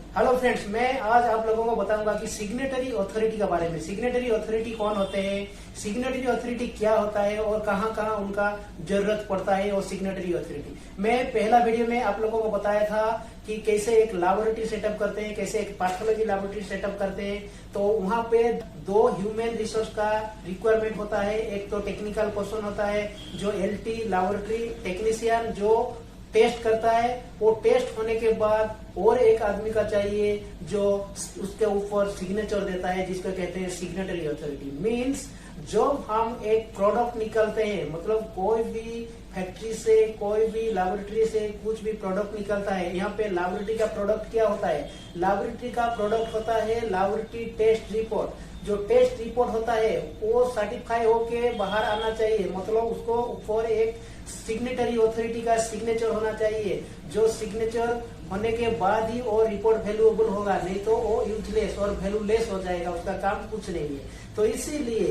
Hello friends, मैं आज आप लोगों को बताऊंगा कि सिग्नेटरी अथॉरिटी के बारे में। सिग्नेटरी अथॉरिटी कौन होते हैं, सिग्नेटरी अथॉरिटी क्या होता है और कहां कहां उनका जरूरत पड़ता है। और सिग्नेटरी अथॉरिटी मैं पहला वीडियो में आप लोगों को बताया था कि कैसे एक लैबोरेटरी सेटअप करते हैं, कैसे एक पैथोलॉजी लैबोरेटरी सेटअप करते हैं। तो वहां पे दो ह्यूमन रिसोर्स का रिक्वायरमेंट होता है। एक तो टेक्निकल पर्सन होता है जो एलटी लैबोरेटरी टेक्नीशियन जो टेस्ट करता है। वो टेस्ट होने के बाद और एक आदमी का चाहिए जो उसके ऊपर सिग्नेचर देता है, जिसको कहते हैं सिग्नेटरी अथॉरिटी। मींस जब हम एक प्रोडक्ट निकलते हैं, मतलब कोई भी फैक्ट्री से, कोई भी लैबोरेटरी से कुछ भी प्रोडक्ट निकलता है। यहाँ पे लैबोरेटरी का प्रोडक्ट क्या होता है, लैबोरेटरी का प्रोडक्ट होता है लैबोरेटरी टेस्ट रिपोर्ट। जो टेस्ट रिपोर्ट होता है वो सर्टिफाई होके बाहर आना चाहिए, मतलब उसको ऊपर एक सिग्नेटरी अथॉरिटी का सिग्नेचर होना चाहिए। जो सिग्नेचर होने के बाद ही वो रिपोर्ट वैल्यूएबल होगा, नहीं तो वो यूजलेस और वैल्यूलेस हो जाएगा, उसका काम कुछ नहीं है। तो इसीलिए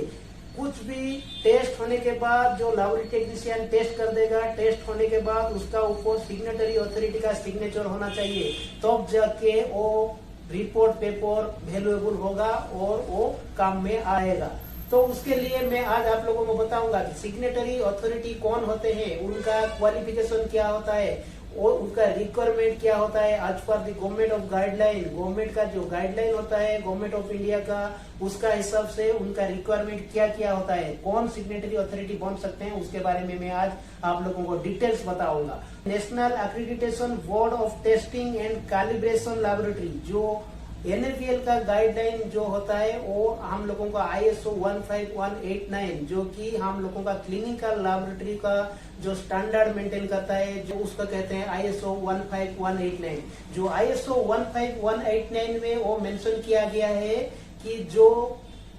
कुछ भी टेस्ट होने के बाद जो लैबोरेटरी टेक्नीशियन टेस्ट कर देगा, टेस्ट होने के बाद उसका ऊपर सिग्नेटरी अथॉरिटी का सिग्नेचर होना चाहिए, तब जाके वो रिपोर्ट पेपर वैल्यूएबल होगा और वो काम में आएगा। तो उसके लिए मैं आज आप लोगों को बताऊंगा कि सिग्नेटरी अथॉरिटी कौन होते हैं, उनका क्वालिफिकेशन क्या होता है और उनका रिक्वायरमेंट क्या होता है। आज पर the government of guideline, government का जो गाइडलाइन होता है गवर्नमेंट ऑफ इंडिया का, उसका हिसाब से उनका रिक्वायरमेंट क्या क्या होता है, कौन सिग्नेटरी अथॉरिटी बन सकते हैं, उसके बारे में मैं आज आप लोगों को डिटेल्स बताऊंगा। National accreditation board of testing and calibration laboratory, जो एनएबीएल का गाइडलाइन जो होता है वो हम लोगों का ISO 15189, जो कि हम लोगों का क्लिनिकल लैबोरेटरी का जो स्टैंडर्ड मेंटेन करता है, जो उसका कहते हैं ISO 15189। जो ISO 15189 में वो मेंशन किया गया है कि जो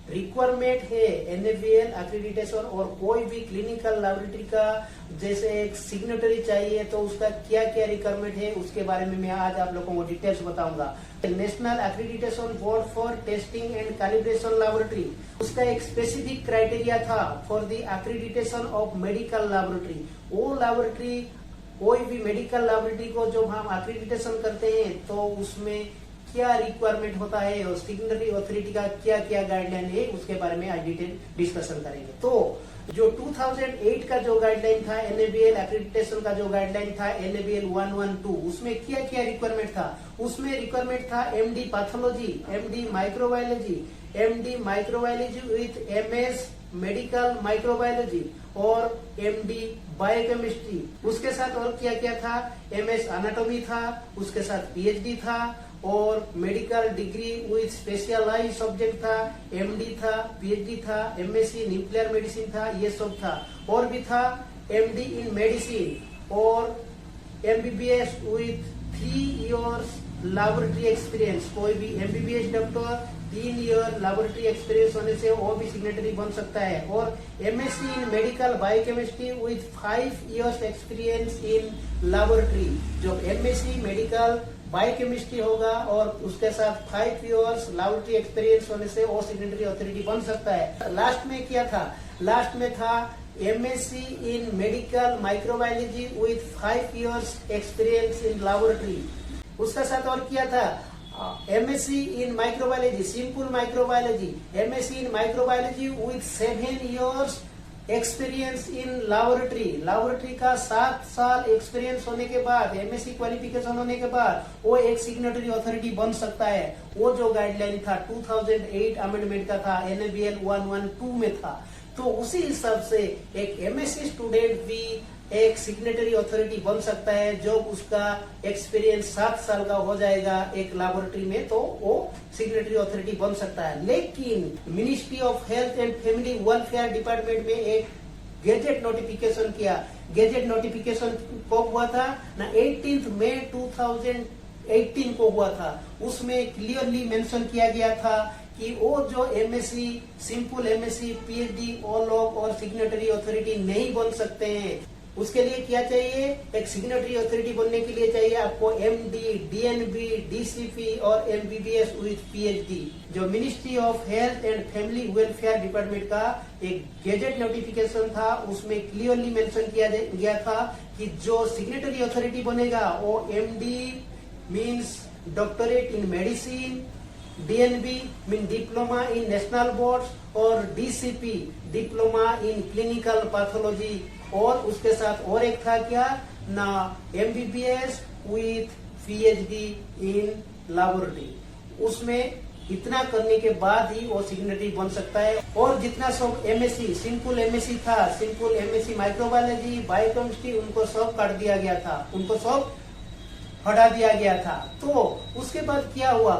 रिक्वायरमेंट है एनएबीएल एक्रेडिटेशन और कोई भी क्लिनिकल लैबोरेटरी का जैसे एक सिग्नेटरी चाहिए, तो उसका क्या क्या रिक्वायरमेंट है उसके बारे में मैं आज आप लोगों को डिटेल्स बताऊंगा। National accreditation board for testing and calibration laboratory, उसका एक स्पेसिफिक क्राइटेरिया था for the accreditation of medical laboratory. वो लैबोरेटरी, कोई भी मेडिकल लैबोरेटरी को जब हम एक्रेडिटेशन करते हैं तो उसमें क्या रिक्वायरमेंट होता है और सिग्नेटरी अथॉरिटी का क्या क्या गाइडलाइन है, उसके बारे में आज डिटेल डिस्कशन करेंगे। तो जो 2008 का जो गाइडलाइन था एनएबीएल एक्रेडिटेशन का जो गाइडलाइन था NABL 112, उसमें क्या क्या रिक्वायरमेंट था। उसमें रिक्वायरमेंट था MD pathology, MD microbiology, MD microbiology with MS medical microbiology और MD बायोकेमिस्ट्री। उसके साथ और क्या क्या था, MS एनाटॉमी था, उसके साथ PhD था और medical degree with specialise subject था, MD था, PhD था, MSc न्यूक्लियर मेडिसिन था, ये सब था। और भी था MD इन मेडिसिन और MBBS with 3 years laboratory experience. कोई भी MBBS doctor 3 year laboratory experience होने से वो भी सिग्नेटरी बन सकता है। और MSc in medical biochemistry with 5 years experience in laboratory. जो MSc मेडिकल बायोकेमिस्ट्री होगा और उसके साथ 5 इयर्स लैबोरेटरी एक्सपीरियंस होने से वो सिग्नेटरी अथॉरिटी बन सकता है। लास्ट में क्या था, लास्ट में था MSc in medical microbiology with 5 years experience in laboratory. उसका साथ और क्या था, MSc in microbiology, simple microbiology, MSc in microbiology with 7 years experience in laboratory. Laboratory का 7 साल एक्सपीरियंस होने के बाद, MSc क्वालिफिकेशन होने के बाद वो एक सिग्नेटरी अथॉरिटी बन सकता है। वो जो गाइडलाइन था 2008 अमेंडमेंट का था, NABL 112 में था। तो उसी हिसाब से एक MSc स्टूडेंट भी एक सिग्नेटरी अथॉरिटी बन सकता है। जब उसका एक्सपीरियंस 7 साल का हो जाएगा एक लैबोरेटरी में, तो वो सिग्नेटरी अथॉरिटी बन सकता है। लेकिन ministry of health and family welfare department में एक गैजेट नोटिफिकेशन किया। गैजेट नोटिफिकेशन कब हुआ था ना, 18 मई 2018 को हुआ था। उसमें क्लियरली मेंशन किया गया था कि वो जो MSc, सिंपल MSc, PhD वो लोग और सिग्नेटरी अथॉरिटी नहीं बन सकते हैं। उसके लिए क्या चाहिए, एक सिग्नेटरी अथॉरिटी बनने के लिए चाहिए आपको MD, DNB, DCP और MBBS विथ PhD। जो ministry of health and family welfare department का एक गैजेट नोटिफिकेशन था, उसमें क्लियरली मेंशन किया गया था कि जो सिग्नेटरी अथॉरिटी बनेगा वो MD means doctorate in medicine, DNB mean diploma in national boards और DCP diploma in clinical pathology. और उसके साथ और एक था क्या ना, MBBS with PhD in laboratory. उसमें इतना करने के बाद ही वो सिग्नेटरी बन सकता है। और जितना सब MSc सिंपल MSc था, सिंपल MSc माइक्रोबायोलॉजी, बायोकेमिस्ट्री, उनको सब काट दिया गया था, उनको सब हटा दिया गया था। तो उसके बाद क्या हुआ,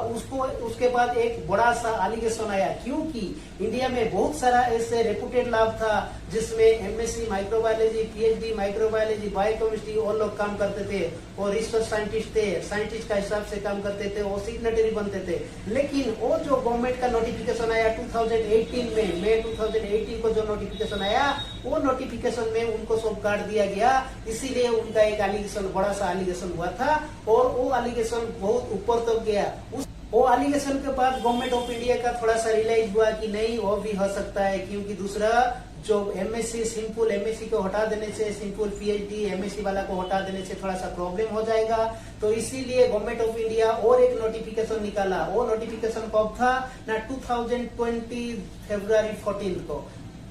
उसके बाद एक बड़ा सा एलिगेशन आया, क्योंकि इंडिया में बहुत सारा ऐसे रेपुटेड लैब था जिसमें MSc microbiology, PhD microbiology, biochemistry और लोग काम करते थे और रिसर्च साइंटिस्ट थे, साइंटिस्ट का हिसाब से काम करते थे, वो सिग्नेटरी बनते थे। लेकिन वो जो गवर्नमेंट का नोटिफिकेशन आया 2018 में, मई 2018 को जो नोटिफिकेशन आया, वो नोटिफिकेशन में उनको सब काट दिया गया। इसीलिए उनका एक एलिगेशन, बड़ा सा एलिगेशन हुआ था और वो एलिगेशन बहुत ऊपर तक गया। वो एलिगेशन के बाद गवर्नमेंट ऑफ इंडिया का थोड़ा सा रियलाइज हुआ कि नहीं, वो भी हो सकता है, क्योंकि दूसरा जो MSc सिंपल MSc को हटा देने से, सिंपल PhD MSc वाला को हटा देने से थोड़ा सा प्रॉब्लम हो जाएगा। तो इसीलिए गवर्नमेंट ऑफ इंडिया और एक नोटिफिकेशन निकाला। वो नोटिफिकेशन कब था ना, 2020 फरवरी 14 को,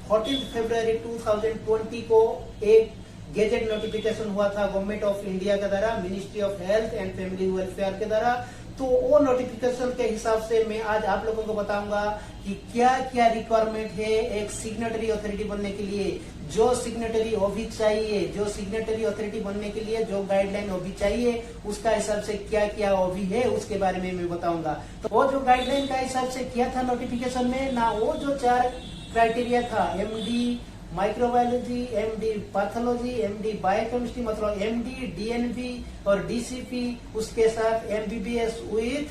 14 फरवरी 2020 को एक गेजेट नोटिफिकेशन हुआ था गवर्नमेंट ऑफ इंडिया के द्वारा, ministry of health and family welfare के द्वारा। तो वो नोटिफिकेशन के हिसाब से मैं आज आप लोगों को बताऊंगा कि क्या क्या रिक्वायरमेंट है एक सिग्नेटरी अथॉरिटी बनने के लिए, जो सिग्नेटरी अभी चाहिए, जो सिग्नेटरी अथॉरिटी बनने के लिए जो गाइडलाइन अभी चाहिए, उसका हिसाब से क्या क्या अभी है उसके बारे में मैं बताऊंगा। तो वो जो गाइडलाइन का हिसाब से किया था नोटिफिकेशन में ना, वो जो 4 क्राइटेरिया था, MD microbiology, MD pathology, MD biochemistry, मतलब MD DNB और DCP, उसके साथ MBBS with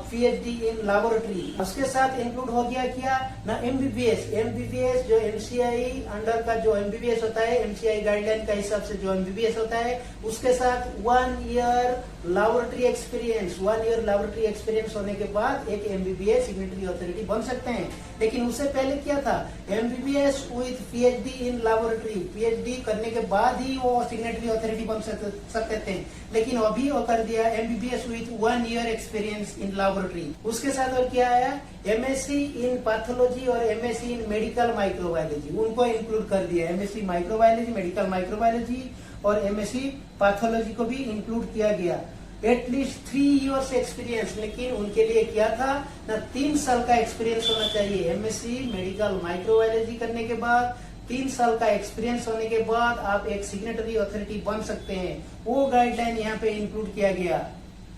PhD in laboratory. उसके साथ इंक्लूड हो गया क्या ना, MBBS जो MCI अंडर का जो MBBS होता है, MCI गाइडलाइन का हिसाब से जो MBBS होता है, उसके साथ 1 year laboratory experience, 1 year laboratory experience होने के बाद एक MBBS सिग्नेटरी अथॉरिटी बन सकते हैं। लेकिन उससे पहले क्या था, MBBS with PhD in laboratory, PhD करने के बाद ही वो सिग्नेटरी अथॉरिटी बन सकते थे। लेकिन अभी वो कर दिया MBBS with 1 year experience in laboratory. उसके साथ और क्या आया, MSc इन पैथोलॉजी और MSc इन मेडिकल माइक्रोबायोलॉजी, उनको इंक्लूड कर दिया। MSc माइक्रोबायोलॉजी, मेडिकल माइक्रोबायोलॉजी और MSc पैथोलॉजी को भी इंक्लूड किया गया। एटलीस्ट 3 इयर्स एक्सपीरियंस, लेकिन उनके लिए क्या था ना, 3 साल का एक्सपीरियंस होना चाहिए। MSc मेडिकल माइक्रोबायोलॉजी करने के बाद 3 साल का एक्सपीरियंस होने के बाद आप एक सिग्नेटरी अथॉरिटी बन सकते हैं। वो गाइडलाइन यहाँ पे इंक्लूड किया गया।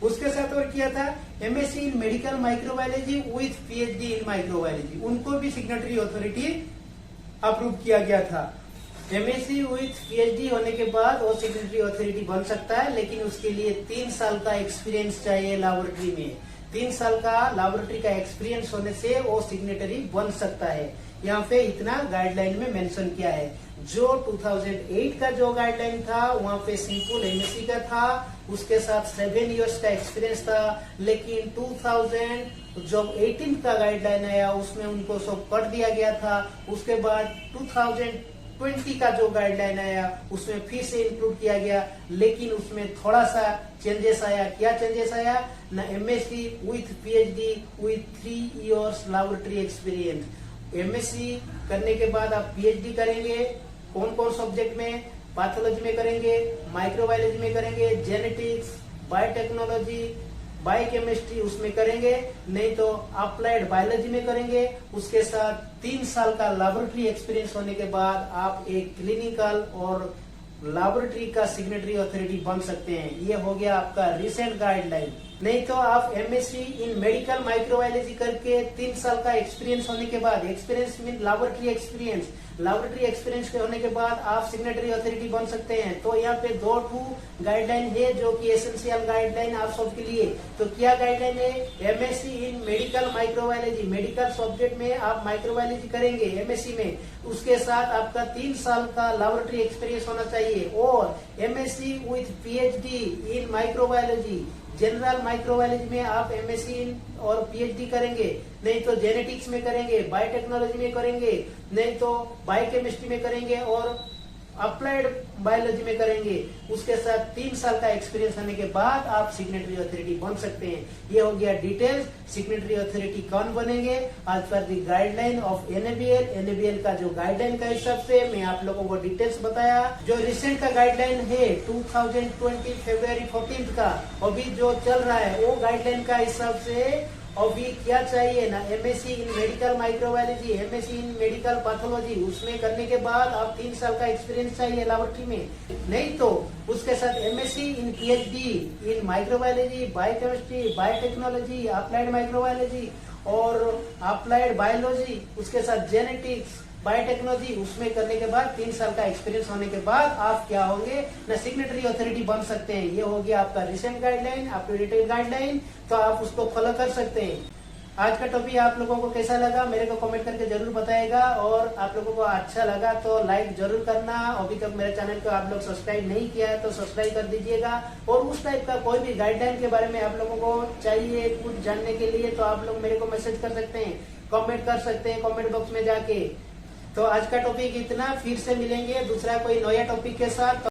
उसके साथ और किया था MSc in medical microbiology with PhD in microbiology, उनको भी सिग्नेटरी अथॉरिटी अप्रूव किया गया था। MSc विथ PhD होने के बाद वो सिग्नेटरी अथॉरिटी बन सकता है, लेकिन उसके लिए 3 साल का एक्सपीरियंस चाहिए लैबोरेटरी में। 3 साल का लैबोरेटरी का एक्सपीरियंस होने से वो सिग्नेटरी बन सकता है। यहाँ पे इतना गाइडलाइन में मेंशन किया है। जो 2008 का जो गाइडलाइन था वहाँ पे सिंपल MSc का था, उसके साथ 7 इयर्स का एक्सपीरियंस था। लेकिन 2018 का गाइडलाइन आया उसमें उनको सब कर दिया गया था। उसके बाद 2020 का जो गाइडलाइन आया उसमें फिर से इंक्लूड किया गया, लेकिन उसमें थोड़ा सा चेंजेस आया। क्या चेंजेस आया ना, MSc with PhD with 3 years laboratory experience. MSc करने के बाद आप PhD करेंगे, कौन कौन सब्जेक्ट में, पैथोलॉजी में करेंगे, माइक्रोबायोलॉजी में करेंगे, जेनेटिक्स, बायोटेक्नोलॉजी, बायोकेमिस्ट्री उसमें करेंगे, नहीं तो अप्लाइड बायोलॉजी में करेंगे। उसके साथ 3 साल का लैबोरेटरी एक्सपीरियंस होने के बाद आप एक क्लिनिकल और लैबोरेटरी का सिग्नेटरी अथॉरिटी बन सकते हैं। ये हो गया आपका रिसेंट गाइडलाइन। नहीं तो आप MSc इन मेडिकल माइक्रोबायोलॉजी करके 3 साल का एक्सपीरियंस होने के बाद, experience mean laboratory experience, laboratory experience के होने के बाद आप सिग्नेटरी अथॉरिटी बन सकते हैं। तो यहाँ पे 2 गाइडलाइन है जो कि एसेंशियल गाइडलाइन आप सबके लिए। तो क्या गाइडलाइन है, MSc इन मेडिकल माइक्रोबायोलॉजी, मेडिकल सब्जेक्ट में आप माइक्रोबायोलॉजी करेंगे MSc में, उसके साथ आपका 3 साल का लैबोरेटरी एक्सपीरियंस होना चाहिए। और MSc with PhD in microbiology, general microbiology में आप MSc और PhD करेंगे, नहीं तो जेनेटिक्स में करेंगे, बायोटेक्नोलॉजी में करेंगे, नहीं तो बायोकेमिस्ट्री में करेंगे और अप्लाइड बायोलॉजी में करेंगे, उसके साथ 3 साल का एक्सपीरियंस होने के बाद आप सिग्नेटरी अथॉरिटी बन सकते हैं। ये हो गया डिटेल्स। सिग्नेटरी अथॉरिटी कौन बनेंगे as per the guideline of NABL. NABL का जो गाइडलाइन का हिसाब से मैं आप लोगों को डिटेल्स बताया। जो रिसेंट का गाइडलाइन है 2020 फरवरी 14 का अभी जो चल रहा है, वो गाइडलाइन का हिसाब से अभी क्या चाहिए ना, MSc in medical microbiology, MSc in medical pathology, उसमें करने के बाद आप 3 साल का एक्सपीरियंस चाहिए लैबोरेटरी में। नहीं तो उसके साथ MSc in PhD in microbiology, biochemistry, biotechnology, applied microbiology और अप्लाइड बायोलॉजी, उसके साथ जेनेटिक्स, बायोटेक्नोलॉजी, उसमें करने के बाद 3 साल का एक्सपीरियंस होने के बाद आप क्या होंगे ना, सिग्नेटरी अथॉरिटी बन सकते हैं। ये हो गया आपका रिसेंट गाइडलाइन, अपडेटेड गाइडलाइन, तो आप उसको फॉलो कर सकते हैं। आज का टॉपिक आप लोगों को कैसा लगा मेरे को कमेंट करके जरूर बताएगा, और आप लोगों को अच्छा लगा तो लाइक जरूर करना। अभी तक मेरे चैनल को आप लोग सब्सक्राइब नहीं किया है तो सब्सक्राइब कर दीजिएगा। और उस टाइप का कोई भी गाइडलाइन के बारे में आप लोगों को चाहिए कुछ जानने के लिए तो आप लोग मेरे को मैसेज कर सकते हैं, कमेंट कर सकते हैं कमेंट बॉक्स में जाके। तो आज का टॉपिक इतना, फिर से मिलेंगे दूसरा कोई नया टॉपिक के साथ।